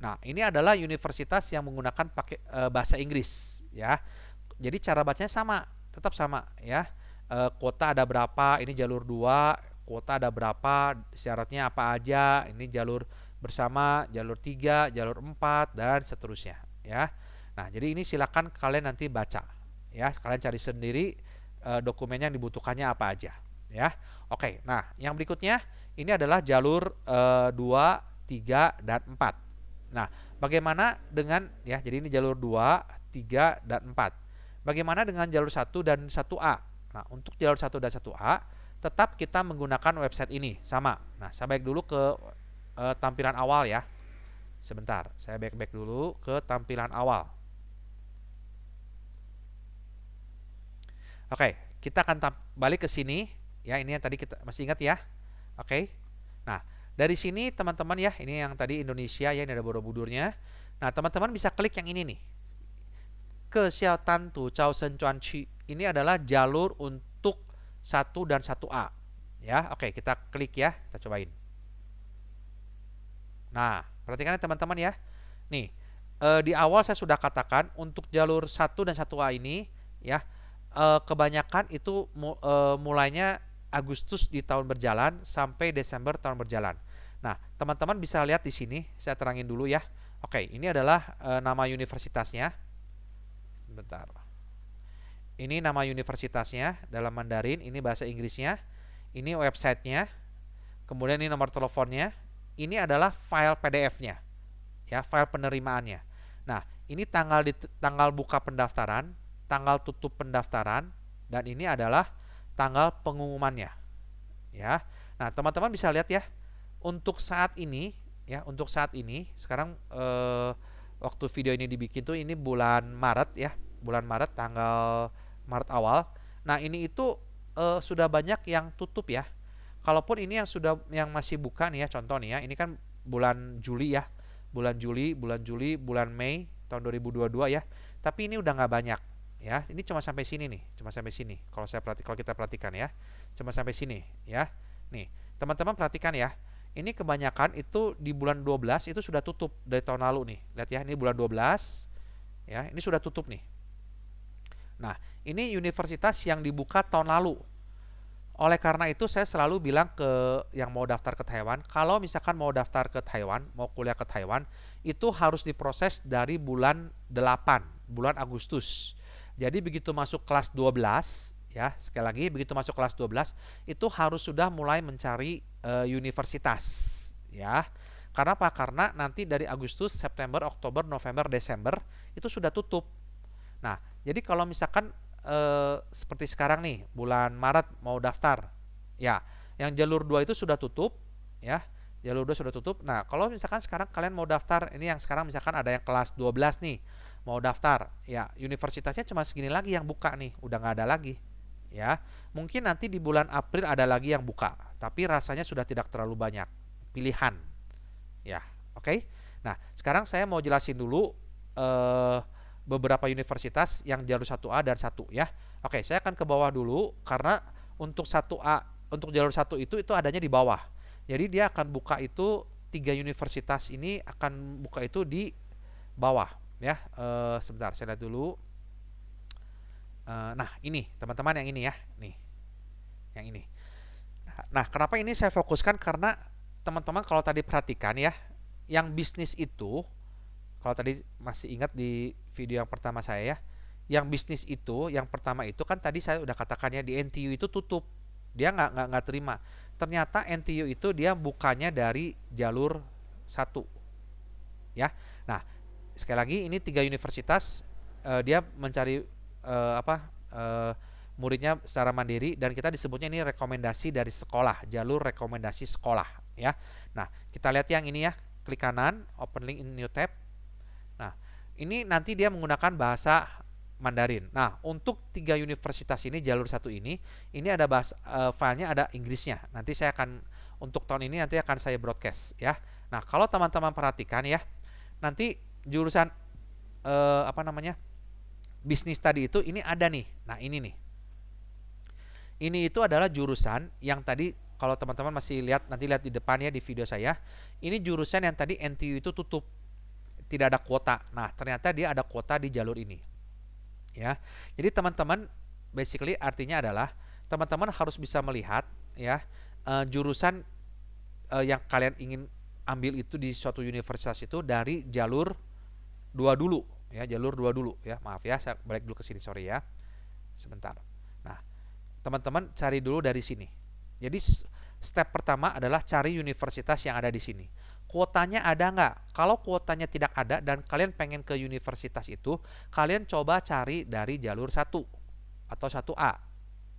Nah, ini adalah universitas yang menggunakan pakai bahasa Inggris ya. Jadi cara bacanya sama, tetap sama ya. Kuota ada berapa, ini jalur 2, kuota ada berapa, syaratnya apa aja, ini jalur bersama, jalur 3, jalur 4 dan seterusnya ya. Nah, jadi ini silakan kalian nanti baca ya. Kalian cari sendiri dokumennya yang dibutuhkannya apa aja ya. Oke, nah yang berikutnya ini adalah jalur 2, 3 dan 4. Nah, bagaimana dengan ya, jadi ini jalur 2, 3 dan 4. Bagaimana dengan jalur 1 dan 1A? Nah, untuk jalur 1 dan 1A tetap kita menggunakan website ini sama. Nah, saya baik dulu ke tampilan awal ya. Sebentar, saya back dulu ke tampilan awal. Oke, kita akan balik ke sini ya, ini yang tadi kita masih ingat ya. Oke. Nah, dari sini teman-teman ya, ini yang tadi Indonesia ya, ini ada Borobudurnya. Nah, teman-teman bisa klik yang ini nih. Ke Xiaotan Tu Chao Shen Chuan Qu. Ini adalah jalur untuk 1 dan 1A. Ya, oke, kita klik ya, kita cobain. Nah, perhatikan teman-teman ya. Nih, di awal saya sudah katakan untuk jalur 1 dan 1A ini ya, kebanyakan itu mulainya Agustus di tahun berjalan sampai Desember tahun berjalan. Nah, teman-teman bisa lihat di sini, saya terangin dulu ya. Oke, ini adalah nama universitasnya. Bentar. Ini nama universitasnya dalam Mandarin, ini bahasa Inggrisnya. Ini websitenya. Kemudian ini nomor teleponnya. Ini adalah file PDF-nya. Ya, file penerimaannya. Nah, ini tanggal buka pendaftaran, tanggal tutup pendaftaran, dan ini adalah tanggal pengumumannya ya. Nah, teman-teman bisa lihat ya, untuk saat ini ya, untuk saat ini sekarang waktu video ini dibikin tuh ini bulan Maret ya, bulan Maret, tanggal Maret awal. Nah, ini itu sudah banyak yang tutup ya. Kalaupun ini yang masih buka nih ya, contoh nih ya, ini kan bulan Juli ya, bulan Juli, bulan Mei tahun 2022 ya, tapi ini udah nggak banyak ya. Ini cuma sampai sini nih, cuma sampai sini. Kalau kita perhatikan ya, cuma sampai sini ya. Nih, teman-teman perhatikan ya. Ini kebanyakan itu di bulan 12 itu sudah tutup dari tahun lalu nih. Lihat ya, ini bulan 12 ya, ini sudah tutup nih. Nah, ini universitas yang dibuka tahun lalu. Oleh karena itu saya selalu bilang ke yang mau daftar ke Taiwan, kalau misalkan mau daftar ke Taiwan, mau kuliah ke Taiwan, itu harus diproses dari bulan 8, bulan Agustus. Jadi begitu masuk kelas 12 ya, sekali lagi begitu masuk kelas 12 itu harus sudah mulai mencari universitas ya. Karena apa? Karena nanti dari Agustus, September, Oktober, November, Desember itu sudah tutup. Nah, jadi kalau misalkan seperti sekarang nih, bulan Maret mau daftar ya, yang jalur 2 itu sudah tutup ya, jalur 2 sudah tutup. Nah, kalau misalkan sekarang kalian mau daftar, ini yang sekarang misalkan ada yang kelas 12 nih mau daftar ya, universitasnya cuma segini lagi yang buka nih, udah nggak ada lagi ya. Mungkin nanti di bulan April ada lagi yang buka, tapi rasanya sudah tidak terlalu banyak pilihan ya. Oke. Nah, sekarang saya mau jelasin dulu beberapa universitas yang jalur 1A dan 1 ya. Oke, saya akan ke bawah dulu karena untuk 1A, untuk jalur 1 itu adanya di bawah. Jadi dia akan buka itu 3 universitas ini akan buka itu di bawah ya. Sebentar, saya lihat dulu. Nah, ini teman-teman yang ini ya, nih. Yang ini. Nah, kenapa ini saya fokuskan? Karena teman-teman kalau tadi perhatikan ya, yang bisnis itu, kalau tadi masih ingat di video yang pertama saya ya, yang bisnis itu, yang pertama itu kan tadi saya udah katakan ya, di NTU itu tutup, dia nggak terima. ternyata NTU itu dia bukannya dari jalur 1 ya. Nah, sekali lagi ini 3 universitas, dia mencari apa muridnya secara mandiri, dan kita disebutnya ini rekomendasi dari sekolah, jalur rekomendasi sekolah ya. Nah, kita lihat yang ini ya, klik kanan, open link in new tab. Nah, ini nanti dia menggunakan bahasa Mandarin. Nah, untuk 3 universitas ini, jalur 1 ini ada bahasa, filenya ada Inggrisnya. Nanti saya akan, untuk tahun ini nanti akan saya broadcast ya. Nah, kalau teman-teman perhatikan ya, nanti jurusan apa namanya, bisnis tadi itu ini ada nih. Nah, ini nih. Ini itu adalah jurusan yang tadi, kalau teman-teman masih lihat, nanti lihat di depan ya di video saya. Ini jurusan yang tadi NTU itu tutup, tidak ada kuota. Nah, ternyata dia ada kuota di jalur ini. Ya. Jadi teman-teman, basically artinya adalah teman-teman harus bisa melihat ya, jurusan yang kalian ingin ambil itu di suatu universitas itu dari jalur 2 dulu ya, jalur 2 dulu ya. Maaf ya, saya balik dulu ke sini, sorry ya. Sebentar. Nah, teman-teman cari dulu dari sini. Jadi step pertama adalah cari universitas yang ada di sini. Kuotanya ada nggak? Kalau kuotanya tidak ada dan kalian pengen ke universitas itu, kalian coba cari dari jalur 1 atau 1A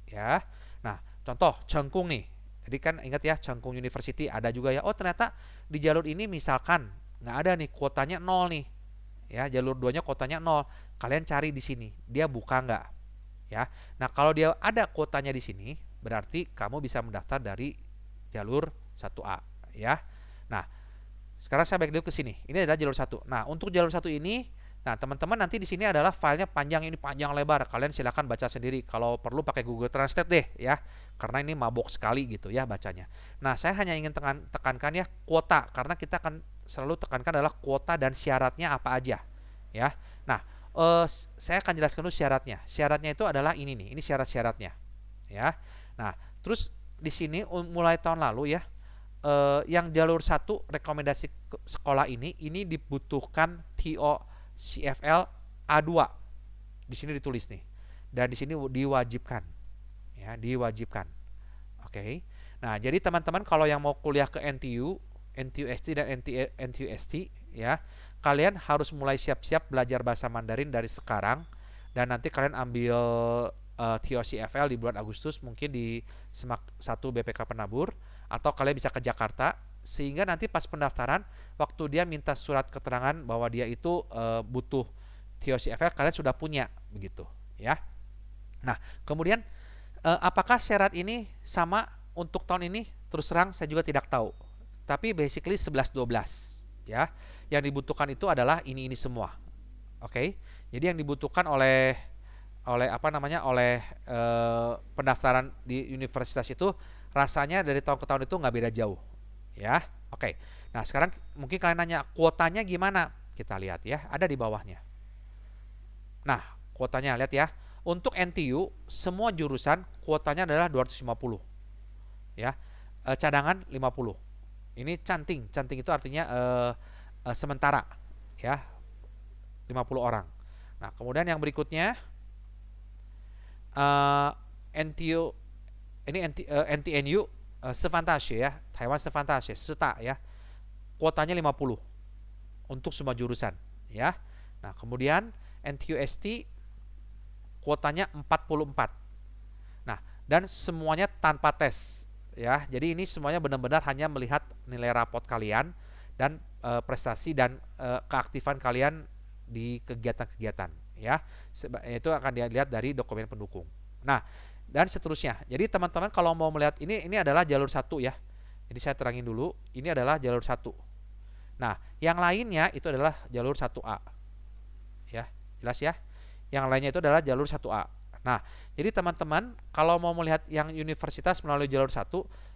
ya. Nah, contoh Cengkung nih. Jadi kan ingat ya, Cengkung University ada juga ya. Oh, ternyata di jalur ini misalkan nggak ada nih, kuotanya 0 nih. Ya, jalur 2-nya kuotanya 0. Kalian cari di sini, dia buka nggak? Ya. Nah, kalau dia ada kuotanya di sini, berarti kamu bisa mendaftar dari jalur 1A ya. Nah, sekarang saya balik dulu ke sini. Ini adalah jalur 1. Nah, untuk jalur 1 ini, nah teman-teman nanti di sini adalah filenya panjang, ini panjang lebar. Kalian silakan baca sendiri. Kalau perlu pakai Google Translate deh ya. Karena ini mabok sekali gitu ya bacanya. Nah, saya hanya ingin tekankan ya kuota, karena kita akan selalu tekankan adalah kuota dan syaratnya apa aja ya. Nah, saya akan jelaskan dulu syaratnya. Syaratnya itu adalah ini nih. Ini syarat-syaratnya ya. Nah, terus di sini mulai tahun lalu ya, yang jalur 1 rekomendasi sekolah ini dibutuhkan TOCFL A2. Di sini ditulis nih. Dan di sini diwajibkan. Ya, diwajibkan. Oke. Nah, jadi teman-teman kalau yang mau kuliah ke NTU, NTUST dan NTUST ya, kalian harus mulai siap-siap belajar bahasa Mandarin dari sekarang, dan nanti kalian ambil TOCFL di bulan Agustus, mungkin di SMAK 1 BPK Penabur, atau kalian bisa ke Jakarta, sehingga nanti pas pendaftaran waktu dia minta surat keterangan bahwa dia itu butuh TOCFL, kalian sudah punya begitu ya. Nah, kemudian apakah syarat ini sama untuk tahun ini? Terus terang saya juga tidak tahu. Tapi basically 11-12 ya. Yang dibutuhkan itu adalah ini semua. Oke. Jadi yang dibutuhkan oleh pendaftaran di universitas itu rasanya dari tahun ke tahun itu nggak beda jauh ya. Oke. Nah, sekarang mungkin kalian nanya kuotanya gimana? Kita lihat ya, ada di bawahnya. Nah, kuotanya lihat ya. Untuk NTU semua jurusan kuotanya adalah 250 ya. Cadangan 50. Ini canting itu artinya sementara ya, 50 orang. Nah, kemudian yang berikutnya NTU ini NTNU Sevantage ya, Taiwan Sevantage Seta ya. Kuotanya 50 untuk semua jurusan ya. Nah, kemudian NTUST kuotanya 44. Nah, dan semuanya tanpa tes ya. Jadi ini semuanya benar-benar hanya melihat nilai rapot kalian dan prestasi dan keaktifan kalian di kegiatan-kegiatan ya. Itu akan dilihat dari dokumen pendukung. Nah, dan seterusnya. Jadi teman-teman kalau mau melihat ini adalah jalur 1 ya. Jadi saya terangin dulu, ini adalah jalur 1. Nah, yang lainnya itu adalah jalur 1A. Ya, jelas ya. Yang lainnya itu adalah jalur 1A. Nah, jadi teman-teman kalau mau melihat yang universitas melalui jalur 1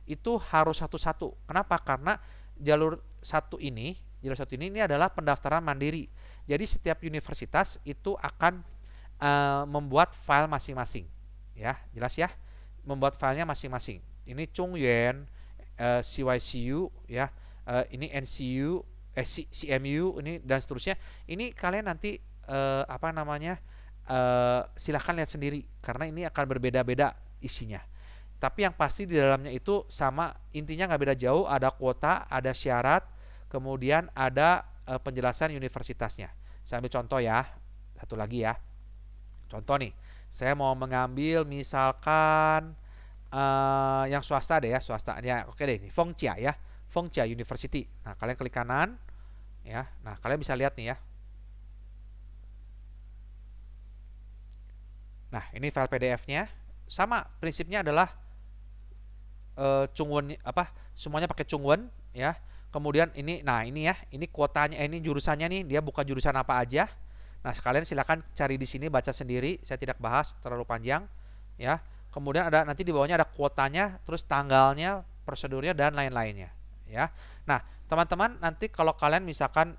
itu harus satu-satu. Kenapa? Karena jalur 1 ini adalah pendaftaran mandiri. Jadi setiap universitas itu akan membuat file masing-masing. Ya, jelas ya. Membuat filenya masing-masing. Ini Chungyuan, CYCU ya, ini NCU, CMU ini dan seterusnya. Ini kalian nanti silahkan lihat sendiri karena ini akan berbeda-beda isinya. Tapi yang pasti di dalamnya itu sama, intinya nggak beda jauh, ada kuota, ada syarat, kemudian ada penjelasan universitasnya. Saya ambil contoh ya, satu lagi ya. Contoh nih, saya mau mengambil misalkan yang swasta deh ya, swasta ya. Oke deh, ini Fengcia ya, Fengcia University. Nah, kalian klik kanan ya. Nah, kalian bisa lihat nih ya. Nah, ini file PDF-nya. Sama prinsipnya adalah Chungwon apa semuanya pakai Chungwon ya. Kemudian ini, nah ini ya, ini kuotanya, ini jurusannya nih, dia buka jurusan apa aja. Nah, sekalian silakan cari di sini, baca sendiri, saya tidak bahas terlalu panjang ya. Kemudian ada nanti di bawahnya ada kuotanya, terus tanggalnya, prosedurnya dan lain-lainnya ya. Nah, teman-teman nanti kalau kalian misalkan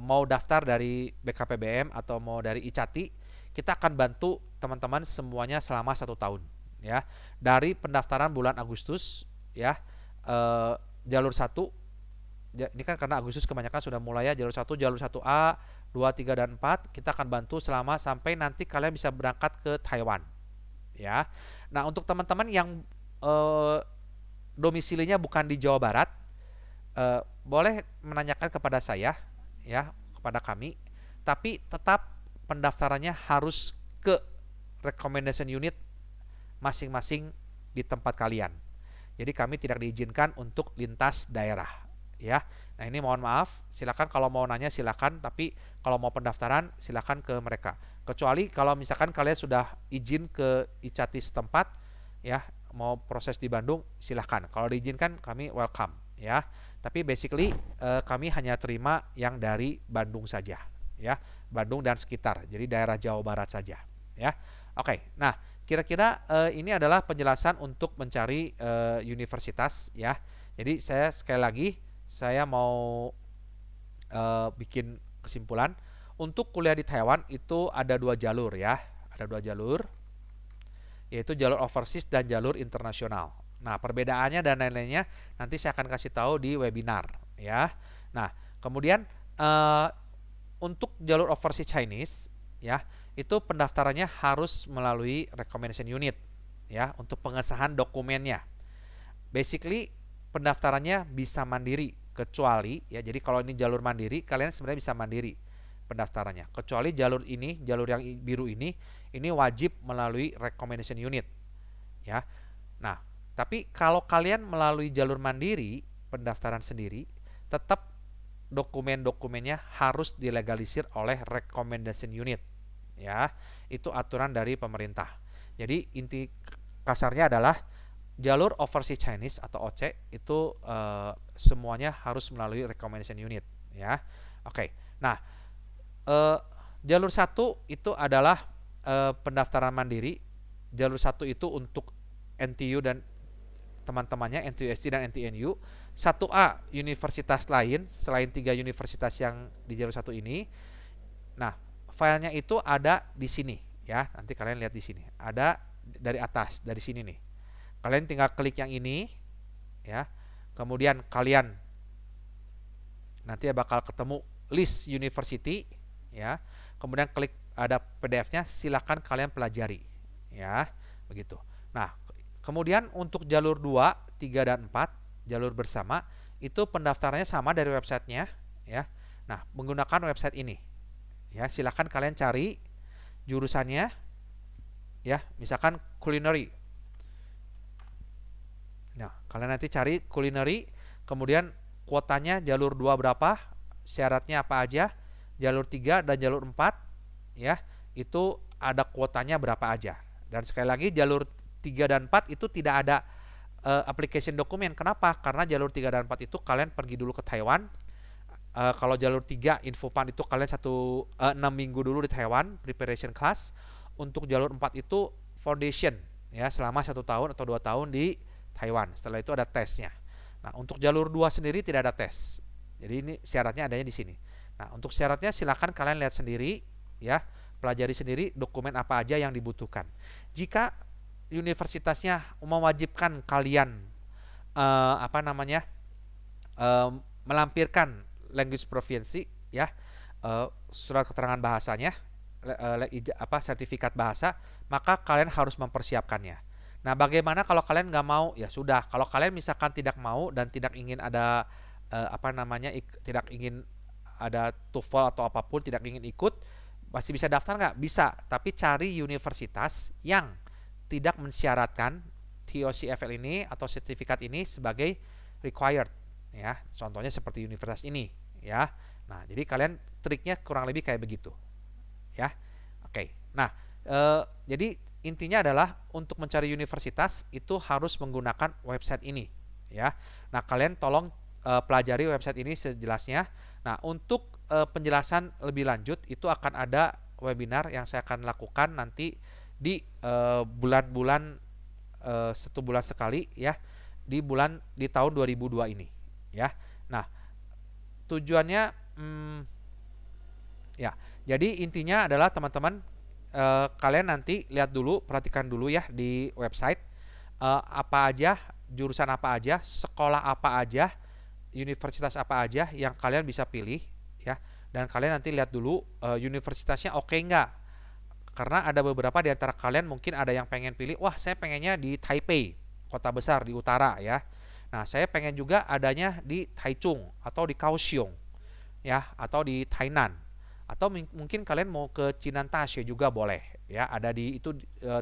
mau daftar dari BKPBM atau mau dari ICATI, kita akan bantu teman-teman semuanya selama 1 tahun ya. Dari pendaftaran bulan Agustus ya, jalur 1 ini kan karena Agustus kebanyakan sudah mulai ya, jalur 1, jalur 1A, 2, 3 dan 4 kita akan bantu selama sampai nanti kalian bisa berangkat ke Taiwan ya. Nah, untuk teman-teman yang domisilinya bukan di Jawa Barat, boleh menanyakan kepada saya ya, kepada kami, tapi tetap pendaftarannya harus ke recommendation unit masing-masing di tempat kalian. Jadi kami tidak diizinkan untuk lintas daerah ya. Nah, ini mohon maaf, silakan kalau mau nanya silakan, tapi kalau mau pendaftaran silakan ke mereka. Kecuali kalau misalkan kalian sudah izin ke ICATI setempat ya, mau proses di Bandung silakan. Kalau diizinkan kami welcome ya. Tapi basically kami hanya terima yang dari Bandung saja ya, Bandung dan sekitar. Jadi daerah Jawa Barat saja ya. Oke. Nah, kira-kira ini adalah penjelasan untuk mencari universitas ya. Jadi saya sekali lagi saya mau bikin kesimpulan. Untuk kuliah di Taiwan itu ada 2 jalur ya. Ada 2 jalur, yaitu jalur overseas dan jalur internasional. Nah, perbedaannya dan lain-lainnya nanti saya akan kasih tahu di webinar ya. Nah, kemudian untuk jalur overseas Chinese ya, itu pendaftarannya harus melalui recommendation unit ya, untuk pengesahan dokumennya. Basically pendaftarannya bisa mandiri, kecuali ya, jadi kalau ini jalur mandiri kalian sebenarnya bisa mandiri pendaftarannya, kecuali jalur ini, jalur yang biru ini wajib melalui recommendation unit ya. Nah, tapi kalau kalian melalui jalur mandiri pendaftaran sendiri, tetap dokumen-dokumennya harus dilegalisir oleh recommendation unit ya. Itu aturan dari pemerintah. Jadi inti kasarnya adalah jalur overseas Chinese atau OC itu semuanya harus melalui recommendation unit ya. Oke. Nah, jalur 1 itu adalah pendaftaran mandiri. Jalur 1 itu untuk NTU dan teman-temannya, NTUSD dan NTNU. 1A universitas lain selain 3 universitas yang di jalur 1 ini. Nah, filenya itu ada di sini ya. Nanti kalian lihat di sini. Ada dari atas, dari sini nih. Kalian tinggal klik yang ini ya. Kemudian kalian nanti bakal ketemu list university ya. Kemudian klik ada PDF-nya, silakan kalian pelajari ya. Begitu. Nah, kemudian untuk jalur 2, 3 dan 4, jalur bersama itu pendaftarannya sama dari websitenya ya. Nah, menggunakan website ini ya, silakan kalian cari jurusannya ya, misalkan culinary. Nah, kalian nanti cari culinary, kemudian kuotanya jalur 2 berapa, syaratnya apa aja, jalur 3 dan jalur 4 ya, itu ada kuotanya berapa aja. Dan sekali lagi jalur 3 dan 4 itu tidak ada application dokumen. Kenapa? Karena jalur 3 dan 4 itu kalian pergi dulu ke Taiwan. Kalau jalur 3 Infopan itu kalian 6 minggu dulu di Taiwan preparation class. Untuk jalur 4 itu foundation ya, selama 1 tahun atau 2 tahun di Taiwan. Setelah itu ada tesnya. Nah, untuk jalur 2 sendiri tidak ada tes. Jadi ini syaratnya adanya di sini. Nah, untuk syaratnya silakan kalian lihat sendiri ya, pelajari sendiri dokumen apa aja yang dibutuhkan. Jika universitasnya mewajibkan kalian melampirkan language proficiency ya, surat keterangan bahasanya, sertifikat bahasa, maka kalian harus mempersiapkannya. Nah, bagaimana kalau kalian nggak mau? Ya sudah, kalau kalian misalkan tidak mau dan tidak ingin ada apa namanya, tidak ingin ada TOEFL atau apapun, tidak ingin ikut, masih bisa daftar nggak? Bisa, tapi cari universitas yang tidak mensyaratkan TOCFL ini atau sertifikat ini sebagai required, ya. Contohnya seperti universitas ini, ya. Nah, jadi kalian triknya kurang lebih kayak begitu, ya. Oke. Nah, jadi intinya adalah untuk mencari universitas itu harus menggunakan website ini, ya. Nah, kalian tolong pelajari website ini sejelasnya. Nah, untuk penjelasan lebih lanjut itu akan ada webinar yang saya akan lakukan nanti di bulan-bulan 1 bulan sekali, ya, di tahun 2002 ini, ya. Nah, tujuannya ya, jadi intinya adalah teman-teman, kalian nanti lihat dulu, perhatikan dulu ya di website, apa aja, jurusan apa aja, sekolah apa aja, universitas apa aja yang kalian bisa pilih, ya. Dan kalian nanti lihat dulu universitasnya oke nggak, karena ada beberapa di antara kalian mungkin ada yang pengen pilih, wah saya pengennya di Taipei, kota besar di utara, ya. Nah, saya pengen juga adanya di Taichung atau di Kaohsiung, ya, atau di Tainan, atau mungkin kalian mau ke Chinantashe juga boleh, ya. Ada di itu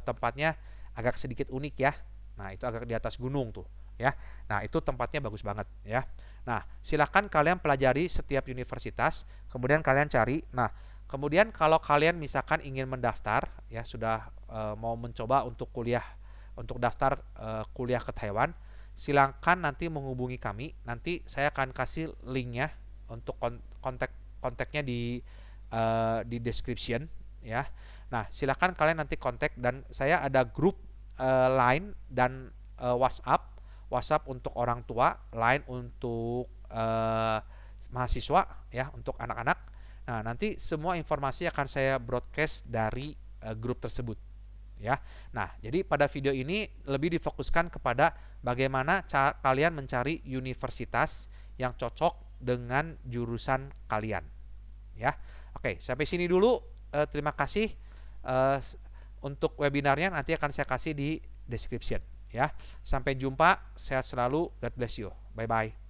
tempatnya agak sedikit unik, ya. Nah, itu agak di atas gunung tuh, ya. Nah, itu tempatnya bagus banget, ya. Nah, silahkan kalian pelajari setiap universitas, kemudian kalian cari. Nah, kemudian kalau kalian misalkan ingin mendaftar, ya, sudah mau mencoba untuk daftar kuliah ke Taiwan, silahkan nanti menghubungi kami. Nanti saya akan kasih linknya untuk kontaknya di description, ya. Nah, silahkan kalian nanti kontak, dan saya ada grup Line dan WhatsApp untuk orang tua, Line untuk mahasiswa, ya, untuk anak-anak. Nah, nanti semua informasi akan saya broadcast dari grup tersebut, ya. Nah, jadi pada video ini lebih difokuskan kepada bagaimana kalian mencari universitas yang cocok dengan jurusan kalian, ya. Oke, sampai sini dulu. Terima kasih. Untuk webinarnya nanti akan saya kasih di description, ya. Sampai jumpa, sehat selalu, God bless you, bye bye.